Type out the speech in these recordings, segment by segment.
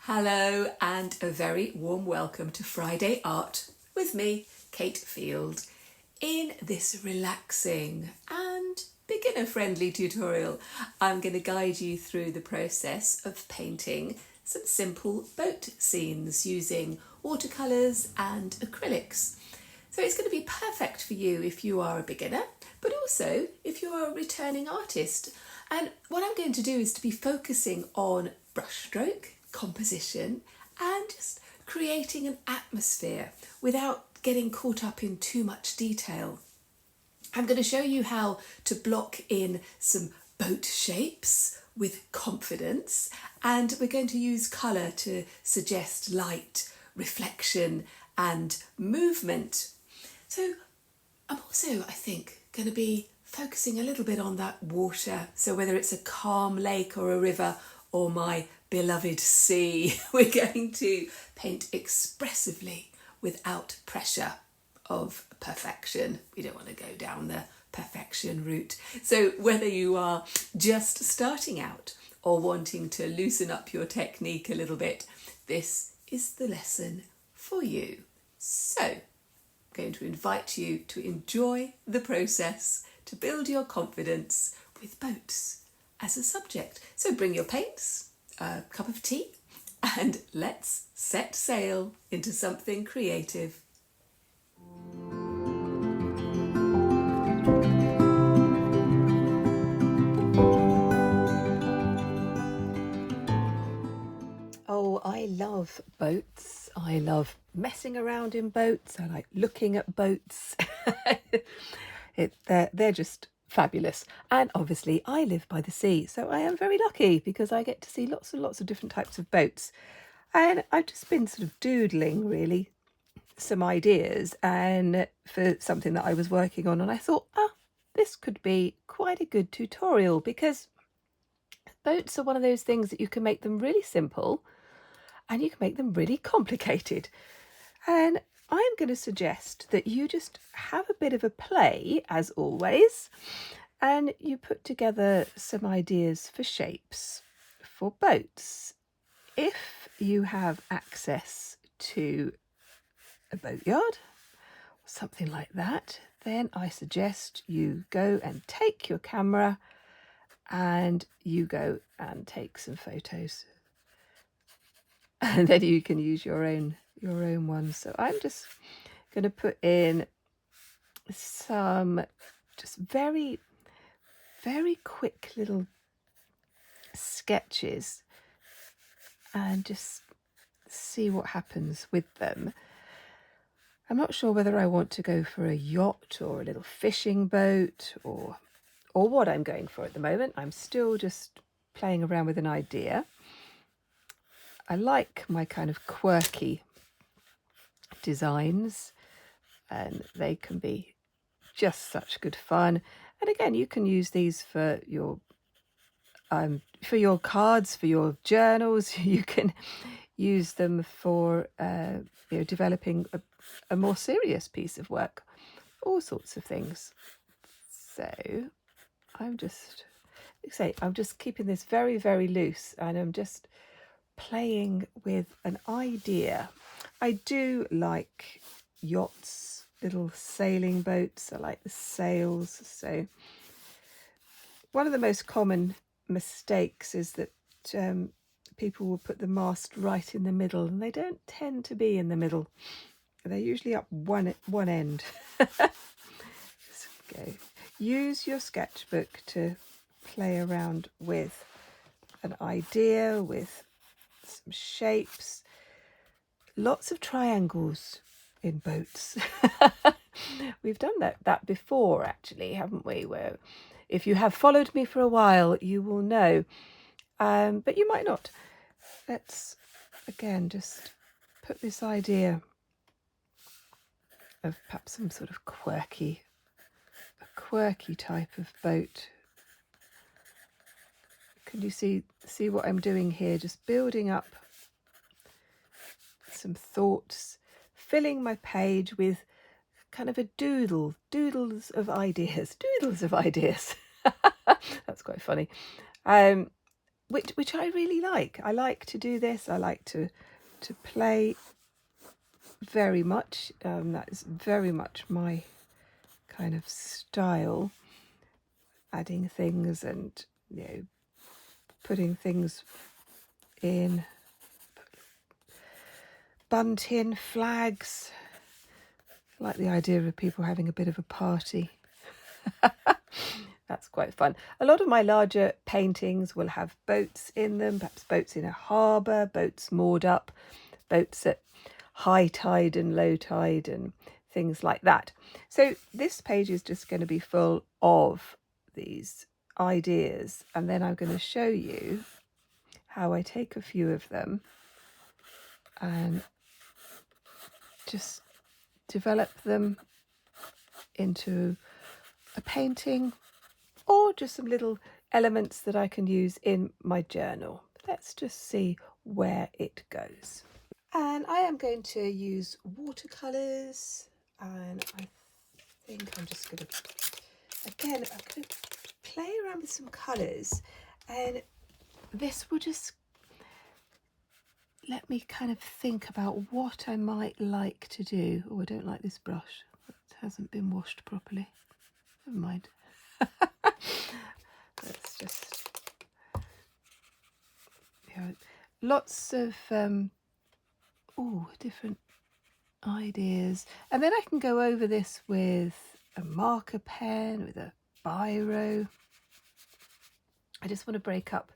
Hello and a very warm welcome to Friday Art with me, Cate Field, in this relaxing and beginner-friendly tutorial. I'm going to guide you through the process of painting some simple boat scenes using watercolours and acrylics. So it's going to be perfect for you if you are a beginner, but also if you are a returning artist. And what I'm going to do is to be focusing on brushstroke, composition, and just creating an atmosphere without getting caught up in too much detail. I'm going to show you how to block in some boat shapes with confidence, and we're going to use colour to suggest light, reflection and movement. So I'm also, I think, going to be focusing a little bit on that water. So whether it's a calm lake or a river or my beloved sea, we're going to paint expressively without pressure of perfection. We don't want to go down the perfection route. So whether you are just starting out or wanting to loosen up your technique a little bit, this is the lesson for you. So I'm going to invite you to enjoy the process to build your confidence with boats as a subject. So bring your paints, a cup of tea, and let's set sail into something creative. Oh, I love boats. I love messing around in boats. I like looking at boats. They're just fabulous. And obviously I live by the sea, so I am very lucky because I get to see lots and lots of different types of boats. And I've just been sort of doodling really some ideas and for something that I was working on, and I thought, this could be quite a good tutorial because boats are one of those things that you can make them really simple and you can make them really complicated. And I'm going to suggest that you just have a bit of a play, as always, and you put together some ideas for shapes for boats. If you have access to a boatyard or something like that, then I suggest you go and take your camera and you go and take some photos. And then you can use your own ones. So I'm just going to put in some just very, very quick little sketches and just see what happens with them. I'm not sure whether I want to go for a yacht or a little fishing boat or what I'm going for at the moment. I'm still just playing around with an idea. I like my kind of quirky designs and they can be just such good fun. And again, you can use these for your cards, for your journals. You can use them for developing a more serious piece of work, all sorts of things. So I'm just keeping this very, very loose, and I'm just playing with an idea. I do like yachts, little sailing boats. I like the sails. So one of the most common mistakes is that people will put the mast right in the middle, and they don't tend to be in the middle. They're usually up one end. Just go. Use your sketchbook to play around with an idea, with some shapes. Lots of triangles in boats. We've done that before, actually, haven't we? Where if you have followed me for a while, you will know, but you might not. Let's again just put this idea of perhaps some sort of quirky type of boat. Can you see what I'm doing here? Just building up some thoughts, filling my page with kind of a doodles of ideas. That's quite funny. which I really like. I like to do this. I like to play very much. That is very much my kind of style. Adding things and, you know, putting things in, bunting, flags. I like the idea of people having a bit of a party. That's quite fun. A lot of my larger paintings will have boats in them, perhaps boats in a harbour, boats moored up, boats at high tide and low tide and things like that. So this page is just going to be full of these ideas, and then I'm going to show you how I take a few of them and just develop them into a painting or just some little elements that I can use in my journal. Let's just see where it goes. And I am going to use watercolours, and I think I'm just going to, again, I'm going to play around with some colours, and this will just let me kind of think about what I might like to do. Oh, I don't like this brush. It hasn't been washed properly. Never mind. Let's just, you know, lots of different ideas, and then I can go over this with a marker pen, with a biro. I just want to break up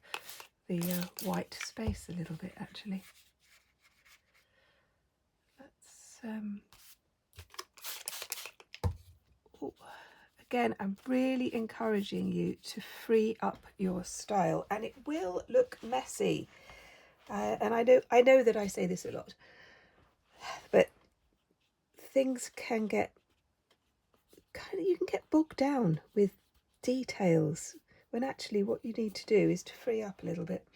the white space a little bit, actually. Let's again, I'm really encouraging you to free up your style, and it will look messy. And I know that I say this a lot, but things can get you can get bogged down with details when actually what you need to do is to free up a little bit.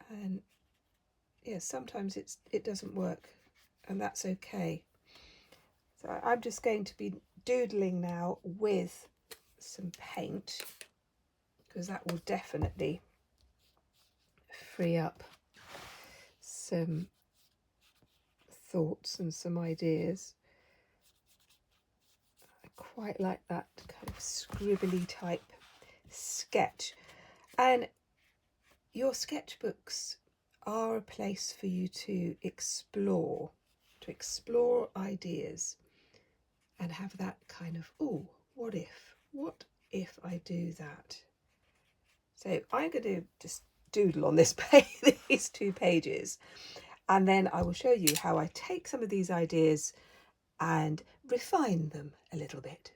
And yeah, sometimes it doesn't work, and that's okay. So I'm just going to be doodling now with some paint, because that will definitely free up some thoughts and some ideas. I quite like that kind of scribbly type sketch. And your sketchbooks are a place for you to explore ideas and have that kind of, oh, what if I do that? So I'm going to just doodle on this page, these 2 pages, and then I will show you how I take some of these ideas and refine them a little bit.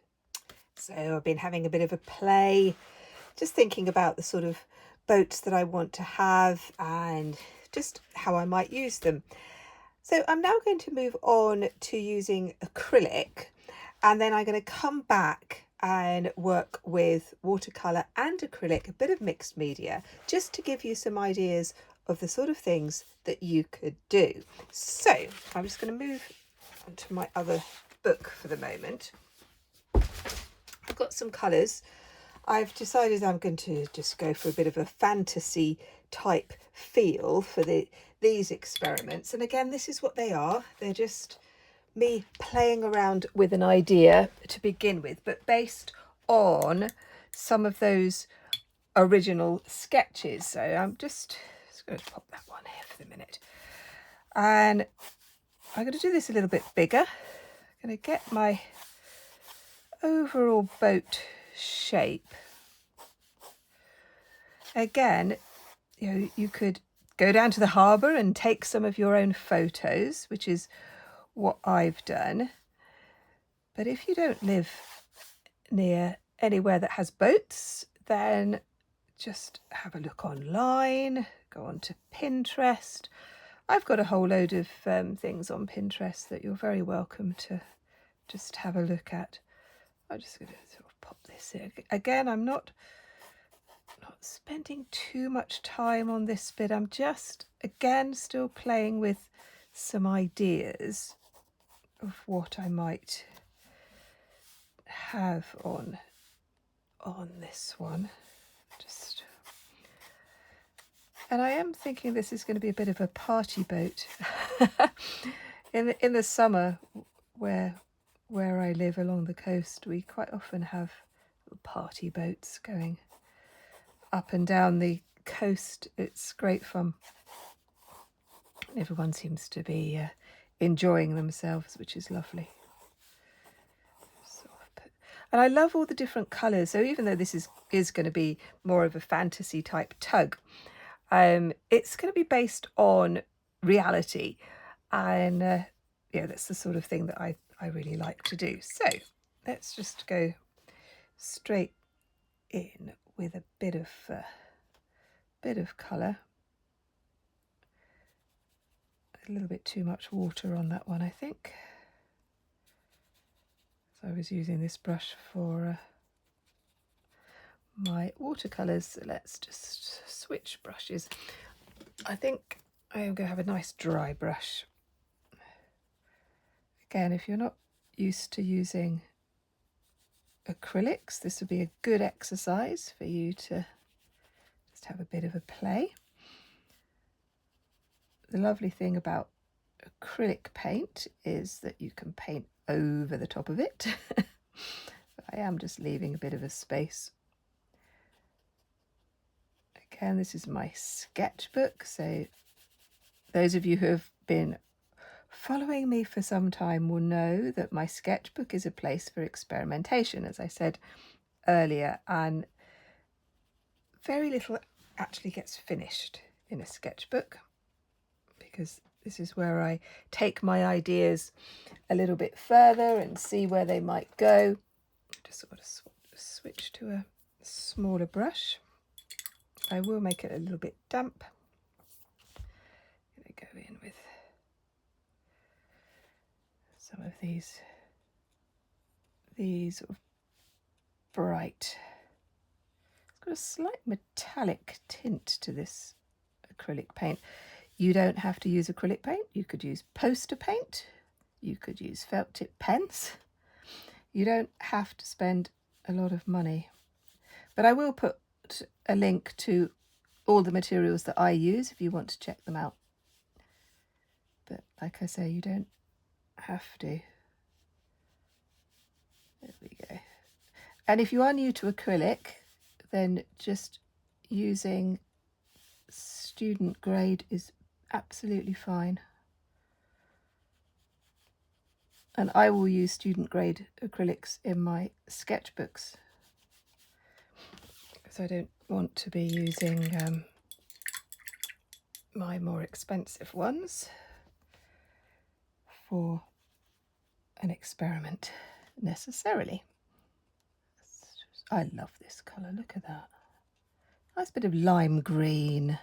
So I've been having a bit of a play, just thinking about the sort of boats that I want to have and just how I might use them. So I'm now going to move on to using acrylic, and then I'm going to come back and work with watercolour and acrylic, a bit of mixed media, just to give you some ideas of the sort of things that you could do. So I'm just going to move on to my other book for the moment. I've got some colours. I've decided I'm going to just go for a bit of a fantasy type feel for these experiments. And again, this is what they are. They're just me playing around with an idea to begin with, but based on some of those original sketches. So I'm just going to pop that one here for the minute. And I'm going to do this a little bit bigger. I'm going to get my overall boat shape. Again, you know, you could go down to the harbour and take some of your own photos, which is what I've done. But if you don't live near anywhere that has boats, then just have a look online, go on to Pinterest. I've got a whole load of things on Pinterest that you're very welcome to just have a look at. I'm just going to sort of pop this in. Again, I'm not spending too much time on this bit. I'm just, again, still playing with some ideas of what I might have on this one. Just And I am thinking this is going to be a bit of a party boat. In the summer, where I live along the coast, we quite often have party boats going up and down the coast. It's great fun. Everyone seems to be enjoying themselves, which is lovely. And I love all the different colours. So even though this is going to be more of a fantasy type tug, it's going to be based on reality. And yeah, that's the sort of thing that I really like to do. So let's just go straight in with a bit of colour. A little bit too much water on that one, I think. So I was using this brush for my watercolours. So let's just switch brushes. I think I am going to have a nice dry brush. Again, if you're not used to using acrylics, this would be a good exercise for you to just have a bit of a play. The lovely thing about acrylic paint is that you can paint over the top of it. I am just leaving a bit of a space. Again, this is my sketchbook, so those of you who have been following me for some time will know that my sketchbook is a place for experimentation, as I said earlier, and very little actually gets finished in a sketchbook, because this is where I take my ideas a little bit further and see where they might go. Just sort of switch to a smaller brush. I will make it a little bit damp. I'm going to go in with some of these sort of bright. It's got a slight metallic tint to this acrylic paint. You don't have to use acrylic paint. You could use poster paint. You could use felt tip pens. You don't have to spend a lot of money. But I will put a link to all the materials that I use if you want to check them out. But like I say, you don't have to. There we go. And if you are new to acrylic, then just using student grade is absolutely fine. And I will use student grade acrylics in my sketchbooks, because I don't want to be using my more expensive ones for an experiment necessarily. I love this colour, look at that. Nice bit of lime green.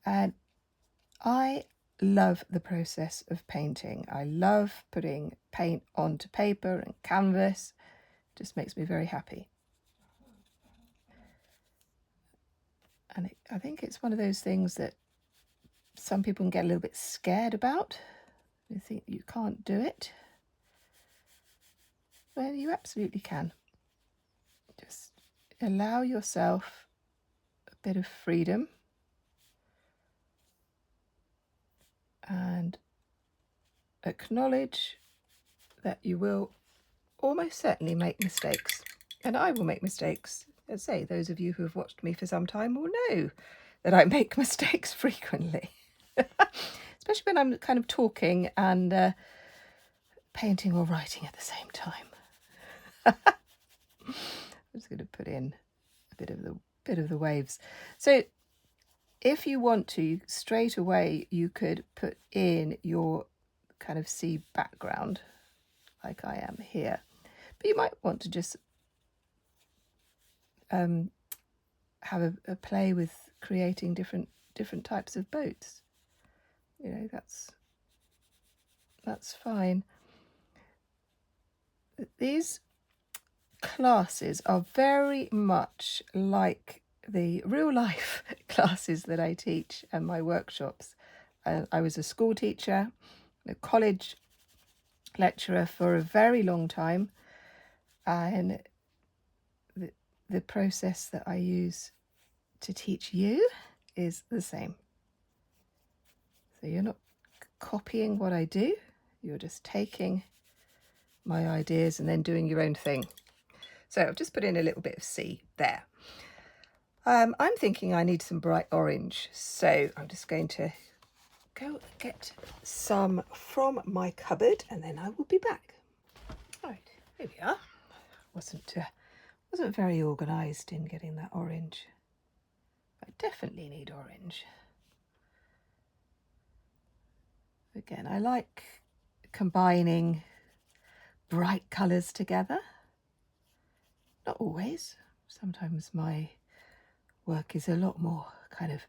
And I love the process of painting. I love putting paint onto paper and canvas. It just makes me very happy. And I think it's one of those things that some people can get a little bit scared about. They think you can't do it. Well, you absolutely can. Just allow yourself a bit of freedom and acknowledge that you will almost certainly make mistakes. And I will make mistakes. As I say, those of you who have watched me for some time will know that I make mistakes frequently. Especially when I'm kind of talking and painting or writing at the same time. I'm just going to put in a bit of the waves. So if you want to, straight away you could put in your kind of sea background like I am here. But you might want to just have a play with creating different types of boats. You know, that's fine. These classes are very much like the real life classes that I teach and my workshops. I was a school teacher, a college lecturer for a very long time, and the process that I use to teach you is the same. So you're not copying what I do, you're just taking my ideas and then doing your own thing. So I've just put in a little bit of sea there. I'm thinking I need some bright orange, so I'm just going to go get some from my cupboard and then I will be back. Right, here we are. Wasn't very organised in getting that orange. I definitely need orange. Again, I like combining bright colours together. Not always. Sometimes my work is a lot more kind of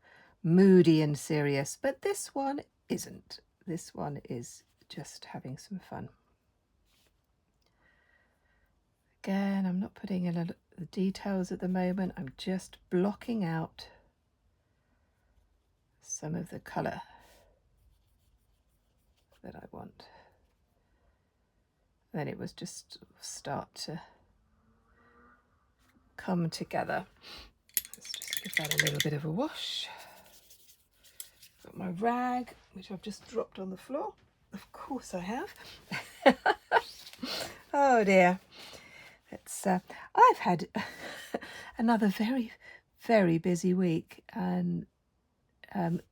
moody and serious, but this one isn't. This one is just having some fun. Again, I'm not putting in the details at the moment. I'm just blocking out some of the colour that I want. Then it was just start to come together. Let's just give that a little bit of a wash. Got my rag, which I've just dropped on the floor. Of course I have. Oh dear. It's I've had another very, very busy week, and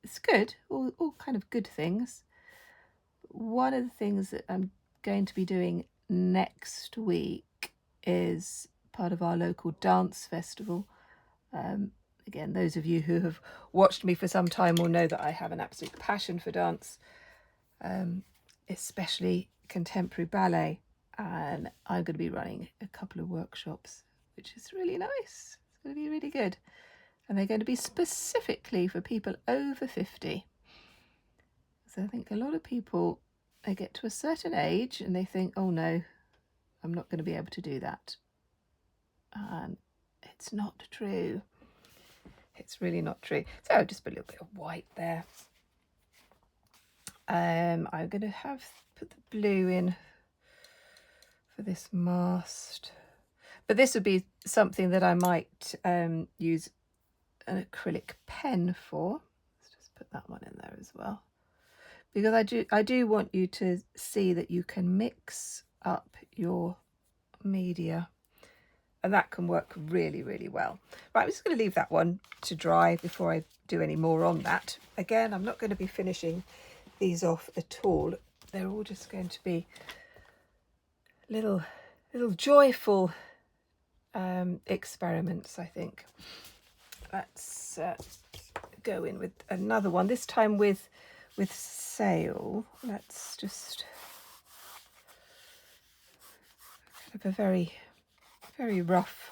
it's good, all kind of good things. One of the things that I'm going to be doing next week is part of our local dance festival. Again, those of you who have watched me for some time will know that I have an absolute passion for dance, especially contemporary ballet. And I'm going to be running a couple of workshops, which is really nice. It's going to be really good. And they're going to be specifically for people over 50. So I think a lot of people, they get to a certain age and they think, oh no, I'm not going to be able to do that. And it's not true. It's really not true. So I'll just put a little bit of white there. I'm going to put the blue in for this mast, but this would be something that I might use an acrylic pen for. Let's just put that one in there as well, because I do want you to see that you can mix up your media, and that can work really, really well. Right, I'm just going to leave that one to dry before I do any more on that. Again, I'm not going to be finishing these off at all. They're all just going to be little joyful experiments, I think. Let's go in with another one, this time with sail. Let's just kind of a very, very rough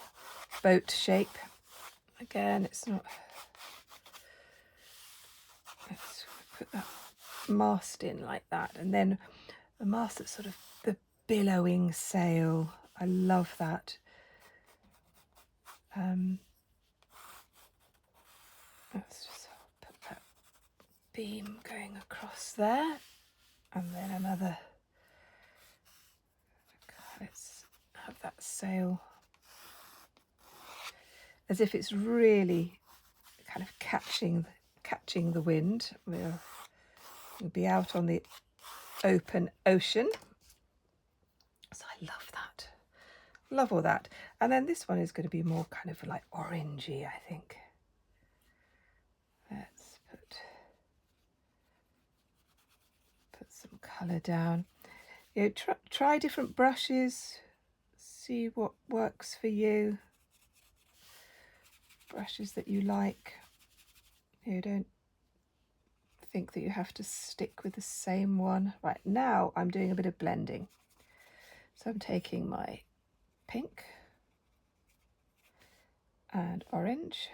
boat shape. Again, it's not. Let's put that mast in like that, and then the mast that's sort of the billowing sail. I love that. Let's just put that beam going across there, and then another. Let's have that sail as if it's really kind of catching the wind. We'll be out on the open ocean. So I love that. Love all that. And then this one is going to be more kind of like orangey, I think. Let's put some colour down. You know, try different brushes, see what works for you. Brushes that you like. You don't think that you have to stick with the same one. Right, now I'm doing a bit of blending. So I'm taking my pink and orange.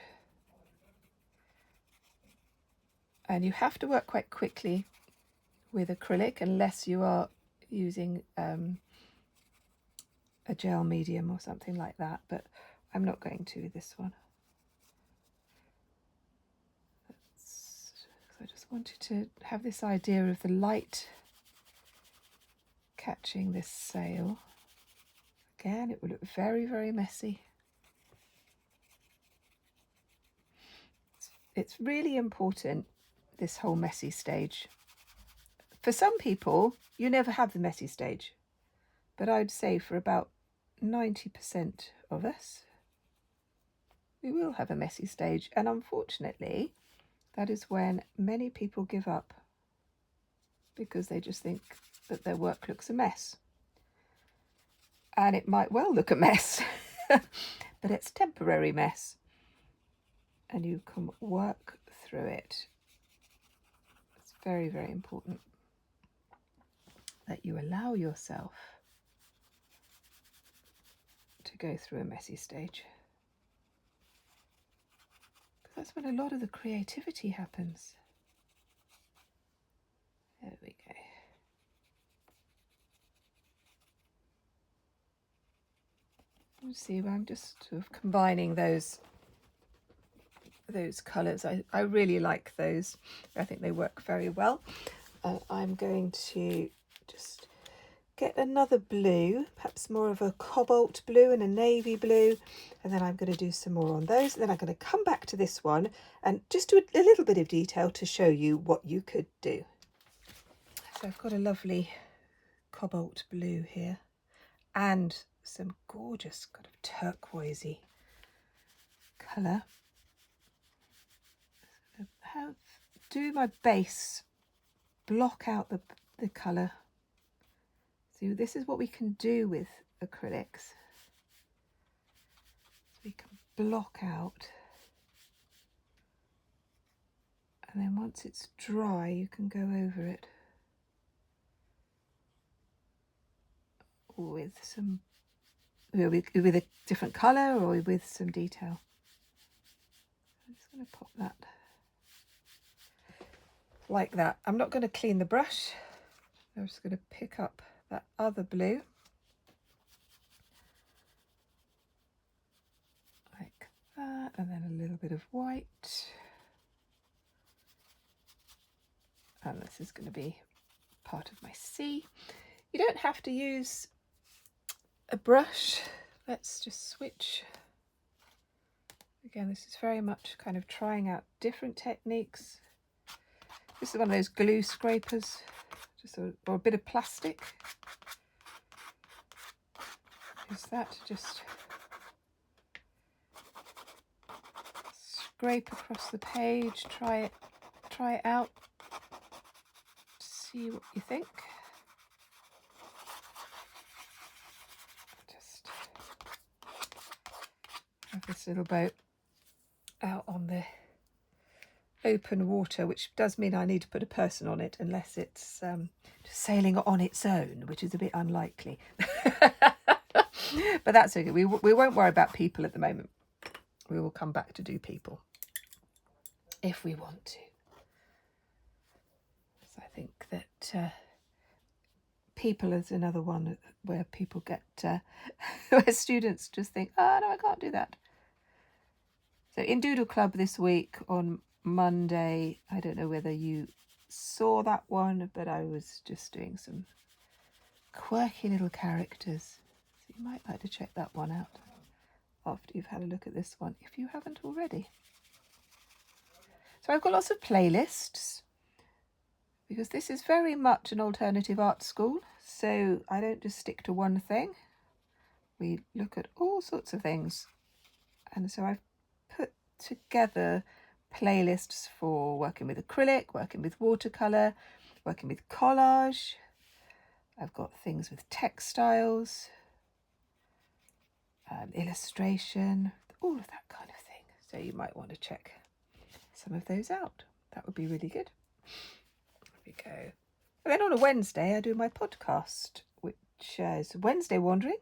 And you have to work quite quickly with acrylic unless you are using a gel medium or something like that, but I'm not going to with this one. I just wanted to have this idea of the light catching this sail. Again, it will look very, very messy. it's really important, this whole messy stage. For some people, you never have the messy stage, but I'd say for about 90% of us, we will have a messy stage. And unfortunately, that is when many people give up because they just think that their work looks a mess. And it might well look a mess, but it's temporary mess. And you can work through it. It's very, very important that you allow yourself to go through a messy stage. Because that's when a lot of the creativity happens. There we go. You see, I'm just sort of combining those colours. I really like those. I think they work very well. I'm going to just get another blue, perhaps more of a cobalt blue and a navy blue, and then I'm going to do some more on those. Then I'm going to come back to this one and just do a little bit of detail to show you what you could do. So I've got a lovely cobalt blue here and some gorgeous kind of turquoisey colour. Do my base, block out the colour. So this is what we can do with acrylics. So we can block out, and then once it's dry you can go over it with some, with a different colour or with some detail. I'm just going to pop that like that. I'm not going to clean the brush. I'm just going to pick up that other blue like that, and then a little bit of white, and this is going to be part of my sea. You don't have to use a brush. Let's just switch. Again, this is very much kind of trying out different techniques. This is one of those glue scrapers, or a bit of plastic. Use that to just scrape across the page. Try it out. See what you think. Just have this little boat out on the open water, which does mean I need to put a person on it, unless it's just sailing on its own, which is a bit unlikely. But that's okay. We won't worry about people at the moment. We will come back to do people if we want to. So I think that people is another one where people get where students just think, oh no, I can't do that. So in Doodle Club this week on Monday, I don't know whether you saw that one, but I was just doing some quirky little characters. So you might like to check that one out after you've had a look at this one, if you haven't already. So I've got lots of playlists, because this is very much an alternative art school. So I don't just stick to one thing. We look at all sorts of things. And so I've put together playlists for working with acrylic, working with watercolour, working with collage. I've got things with textiles, illustration, all of that kind of thing. So you might want to check some of those out. That would be really good. There we go. And then on a Wednesday, I do my podcast, which is Wednesday Wandering,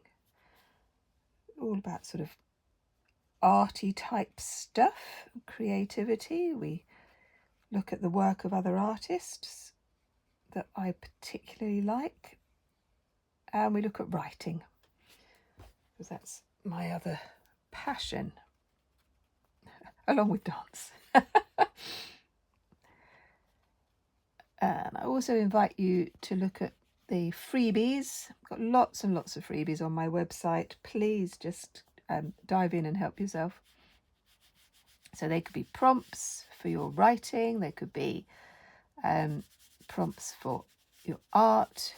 all about sort of arty type stuff, creativity. We look at the work of other artists that I particularly like, and we look at writing, because that's my other passion, along with dance. And I also invite you to look at the freebies. I've got lots and lots of freebies on my website. Please just dive in and help yourself. So they could be prompts for your writing, they could be prompts for your art,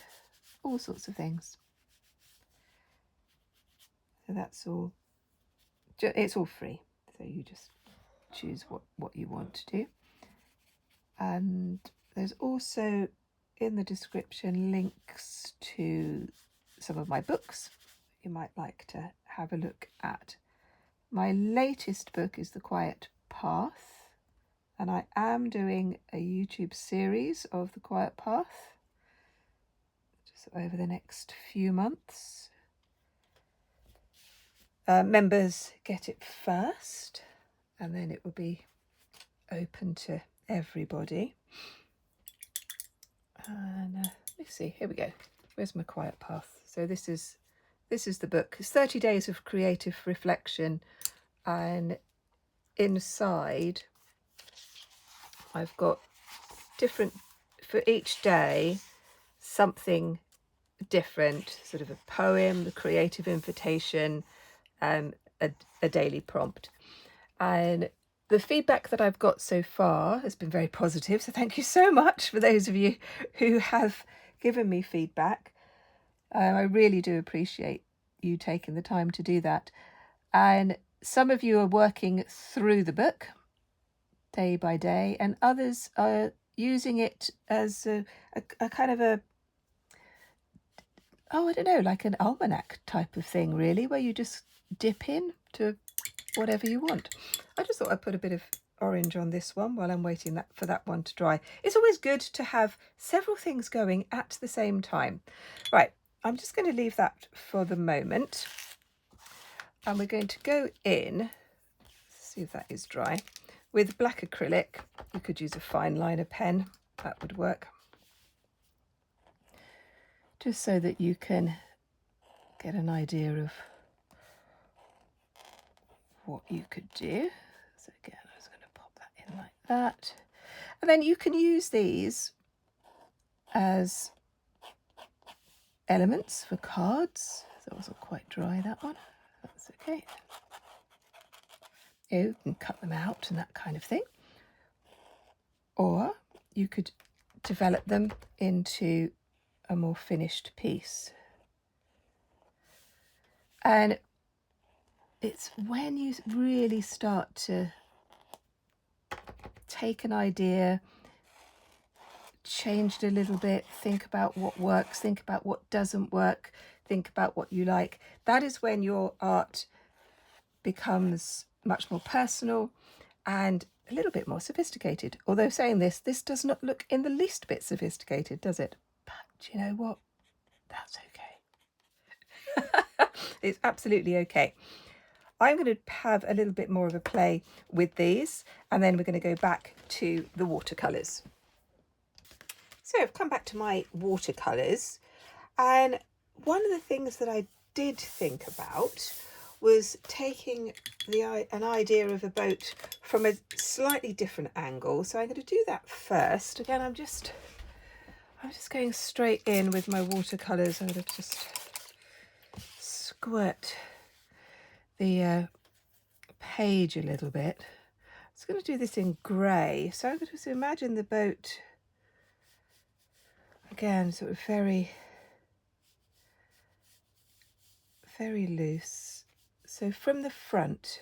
all sorts of things. So that's all, it's all free. So you just choose what you want to do. And there's also in the description links to some of my books you might like to have a look at. My latest book is The Quiet Path, and I am doing a YouTube series of The Quiet Path just over the next few months. Members get it first, and then it will be open to everybody. And let's see, here we go. Where's my Quiet Path? So this is the book. It's 30 days of creative reflection, and inside I've got different, for each day, something different, sort of a poem, the creative invitation, a daily prompt. And the feedback that I've got so far has been very positive, so thank you so much for those of you who have given me feedback. I really do appreciate you taking the time to do that. And some of you are working through the book day by day, and others are using it as a kind of a, I don't know, like an almanac type of thing, really, where you just dip in to whatever you want. I just thought I'd put a bit of orange on this one while I'm waiting for that one to dry. It's always good to have several things going at the same time. Right, I'm just going to leave that for the moment, and we're going to go in, see if that is dry, with black acrylic. You could use a fine liner pen, that would work, just so that you can get an idea of what you could do. So again, I was going to pop that in like that, and then you can use these as elements for cards. That wasn't quite dry, that one. That's okay. You can cut them out and that kind of thing, or you could develop them into a more finished piece. And it's when you really start to take an idea, change it a little bit, think about what works, think about what doesn't work, think about what you like. That is when your art becomes much more personal and a little bit more sophisticated. Although saying this does not look in the least bit sophisticated, does it? But you know what? That's okay. It's absolutely okay. I'm going to have a little bit more of a play with these, and then we're going to go back to the watercolours. So I've come back to my watercolours, and one of the things that I did think about was taking an idea of a boat from a slightly different angle. So I'm going to do that first. Again, I'm just going straight in with my watercolours. I'm going to just squirt the page a little bit. I was going to do this in grey, so I'm going to imagine the boat again, sort of very, very loose. So from the front,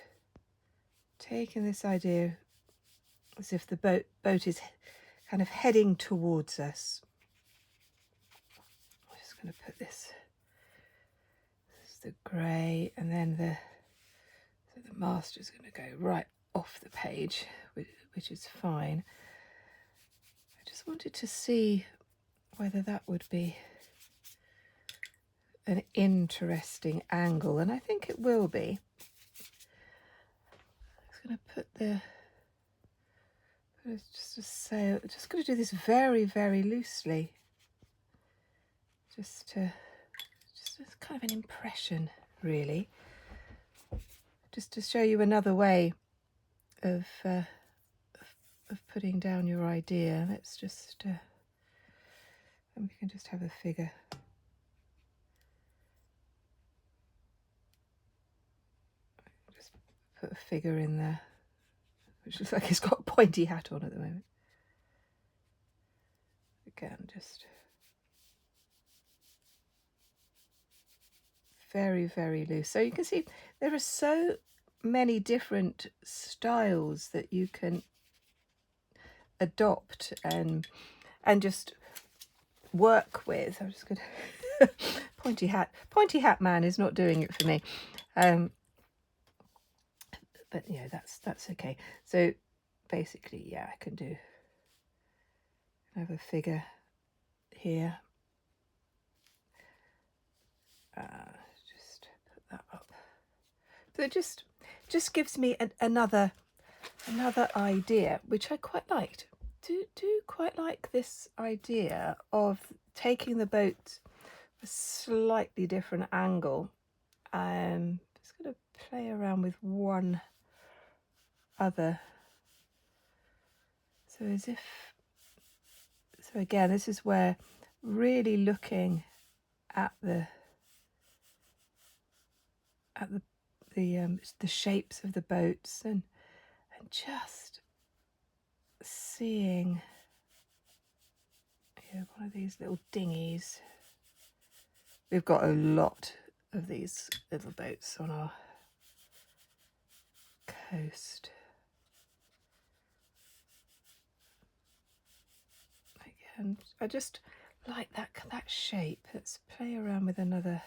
taking this idea as if the boat is kind of heading towards us. I'm just going to put this is the grey, and then the mast is going to go right off the page, which is fine. I just wanted to see whether that would be an interesting angle, and I think it will be. I'm just going to put just going to do this very, very loosely, just as kind of an impression, really, just to show you another way of putting down your idea. Let's just and we can just have a figure. Just put a figure in there which looks like it's got a pointy hat on at the moment. Again, just very, very loose. So you can see there are so many different styles that you can adopt and just work with. I'm just going to pointy hat man is not doing it for me, but yeah, that's okay. So basically, yeah, I can have a figure here. Just put that up. So it just gives me another idea, which I quite liked. Do quite like this idea of taking the boat a slightly different angle. Just going to play around with one other. So again, this is where really looking at the shapes of the boats and just seeing one of these little dinghies. We've got a lot of these little boats on our coast. Again, I just like that shape. Let's play around with another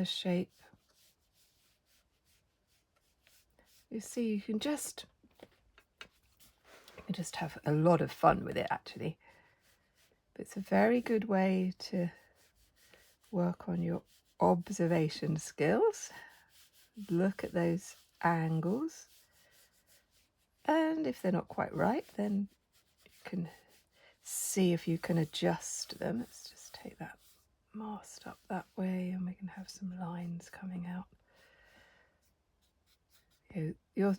shape. You see, you can just have a lot of fun with it, actually. But it's a very good way to work on your observation skills. Look at those angles. And if they're not quite right, then you can see if you can adjust them. Let's just take that masked up that way and we can have some lines coming out. You're,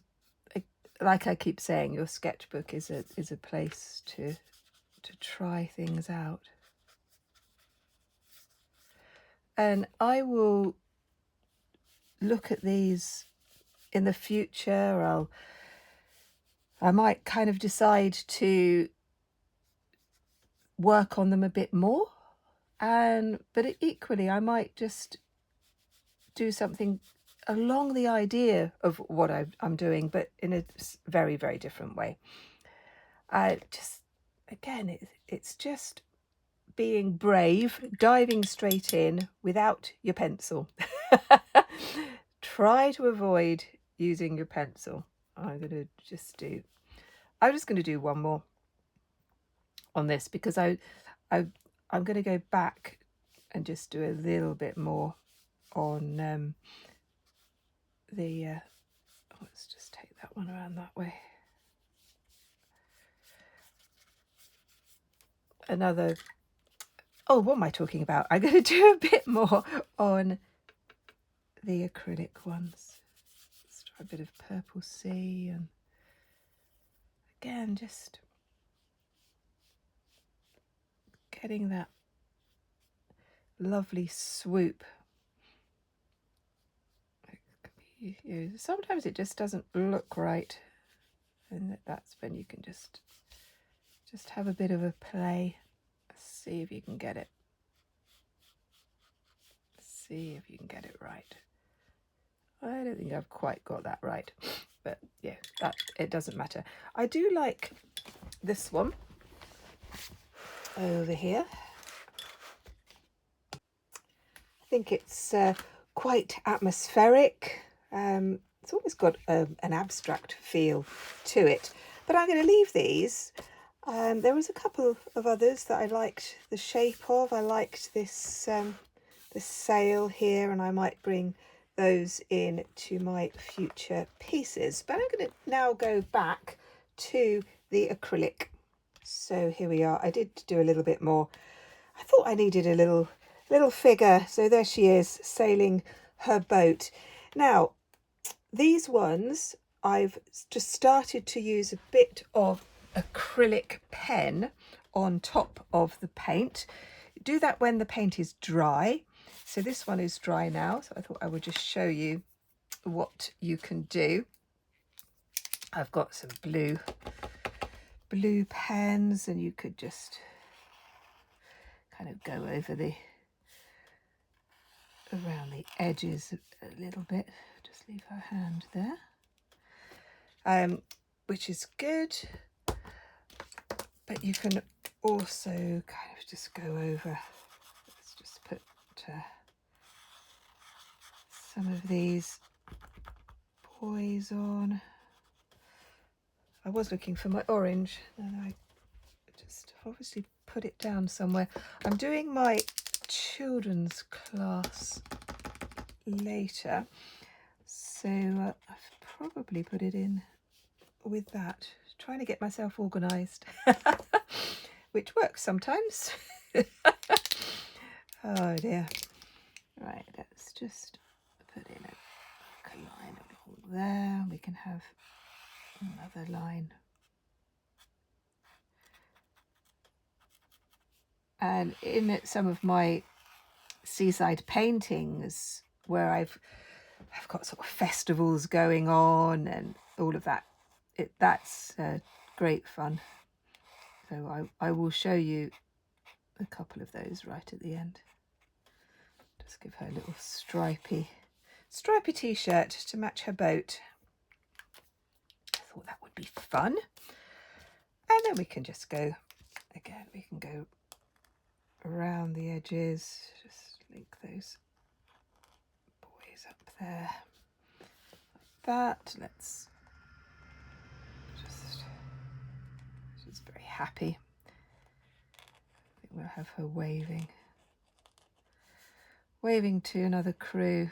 like I keep saying, your sketchbook is a place to try things out. And I will look at these in the future. I might kind of decide to work on them a bit more, but equally I might just do something along the idea of what I'm doing, but in a very, very different way. It's just being brave, diving straight in without your pencil. Try to avoid using your pencil. I'm just going to do one more on this because I'm going to go back and just do a little bit more on let's just take that one around that way. What am I talking about? I'm going to do a bit more on the acrylic ones. Let's try a bit of purple sea, and again, just getting that lovely swoop. Sometimes it just doesn't look right, and that's when you can just have a bit of a play. See if you can get it. See if you can get it right. I don't think I've quite got that right, but yeah, it doesn't matter. I do like this one over here. I think it's quite atmospheric. It's almost got an abstract feel to it, but I'm going to leave these. There was a couple of others that I liked the shape of. I liked this sail here, and I might bring those in to my future pieces. But I'm going to now go back to the acrylic. So here we are. I did do a little bit more. I thought I needed a little figure. So there she is, sailing her boat. Now, these ones, I've just started to use a bit of acrylic pen on top of the paint. Do that when the paint is dry. So this one is dry now, so I thought I would just show you what you can do. I've got some blue pens, and you could just kind of go over around the edges a little bit. Just leave her hand there, which is good. But you can also kind of just go over. Let's just put some of these boys on. I was looking for my orange, and I just obviously put it down somewhere. I'm doing my children's class later, so I've probably put it in with that, trying to get myself organised, which works sometimes. Oh dear. Right, let's just put in a line along there. We can have another line. And in some of my seaside paintings where I've got sort of festivals going on and all of that, that's great fun. So I will show you a couple of those right at the end. Just give her a little stripy t-shirt to match her boat. I thought that would be fun. And then we can just go, again, we can go around the edges, just link those boys up there like that. Let's just, she's very happy. I think we'll have her waving to another crew.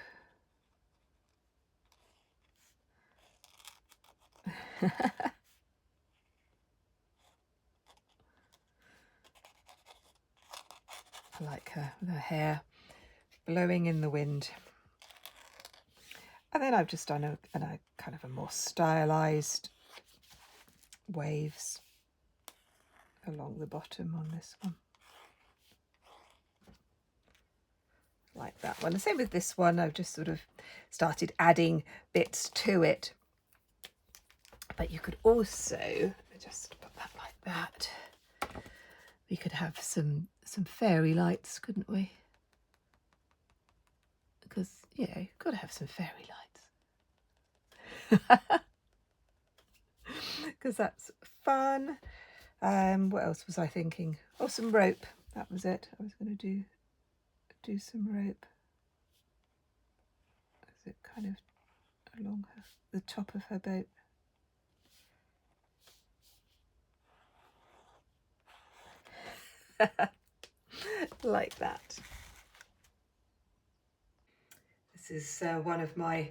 I like her with her hair blowing in the wind. And then I've just done a kind of a more stylised waves along the bottom on this one. Like that one. The same with this one. I've just sort of started adding bits to it. But you could also just put that like that. We could have some fairy lights, couldn't we? Because, you know, you've got to have some fairy lights. Because that's fun. What else was I thinking? Oh, some rope. That was it. I was going to do some rope. Is it kind of along the top of her boat? Like that. This is one of my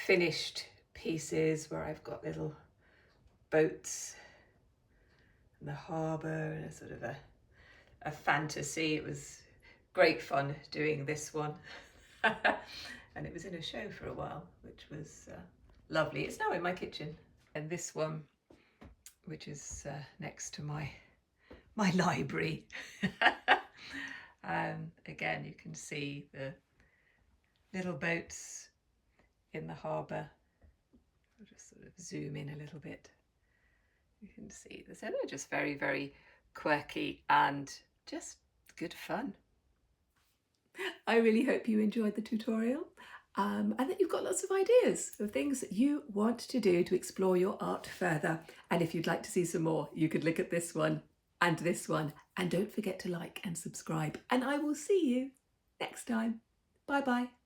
finished pieces where I've got little boats in the harbour and a sort of a fantasy. It was great fun doing this one. And it was in a show for a while, which was lovely. It's now in my kitchen. And this one, which is next to my library. Again, you can see the little boats in the harbour. I'll just sort of zoom in a little bit. You can see this. They're just very, very quirky and just good fun. I really hope you enjoyed the tutorial and that you've got lots of ideas of things that you want to do to explore your art further. And if you'd like to see some more, you could look at this one and this one. And don't forget to like and subscribe. And I will see you next time. Bye bye.